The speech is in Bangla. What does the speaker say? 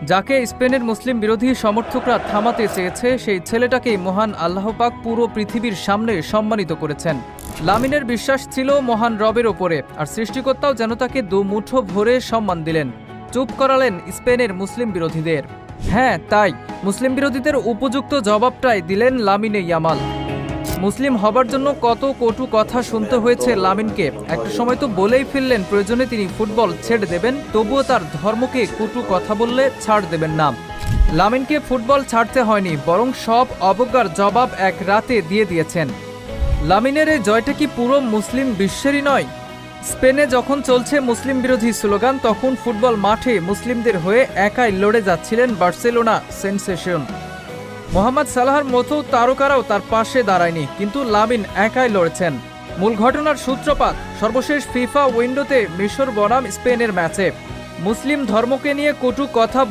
যাকে স্পেনের মুসলিম বিরোধী সমর্থকরা থামাতে চেয়েছে সেই ছেলেটাকেই মহান আল্লাহ পাক পুরো পৃথিবীর সামনে সম্মানিত করেছেন। লামিনের বিশ্বাস ছিল মহান রবের ওপরে, আর সৃষ্টিকর্তাও যেন তাকে দুমুঠো ভরে সম্মান দিলেন। চুপ করালেন স্পেনের মুসলিম বিরোধীদের। হ্যাঁ, তাই মুসলিম বিরোধীদের উপযুক্ত জবাবটাই দিলেন লামিনে ইয়ামাল। মুসলিম হবার জন্য কত কটু কথা শুনতে হয়েছে লামিনকে। একটা সময় তো বলেই ফেললেন প্রয়োজনে তিনি ফুটবল ছেড়ে দেবেন, তবুও তার ধর্মকে কটু কথা বললে ছাড় দেবেন না। লামিনকে ফুটবল ছাড়তে হয়নি, বরং সব অবজ্ঞার জবাব এক রাতে দিয়ে দিয়েছেন। লামিনের এই জয়টা কি পুরো মুসলিম বিশ্বেরই নয়? স্পেনে যখন চলছে মুসলিম বিরোধী স্লোগান, তখন ফুটবল মাঠে মুসলিমদের হয়ে একাই লড়ে যাচ্ছিলেন বার্সেলোনা সেনসেশন। মোহাম্মদ সালাহর মতো তারকারাও তার পাশে দাঁড়ায়নি, কিন্তু লামিন একাই লড়েছেন। মূল ঘটনার সূত্রপাত সর্বশেষ ফিফা উইন্ডোতে মিশর বনাম স্পেনের ম্যাচে। মুসলিম ধর্মকে নিয়ে কটু কথা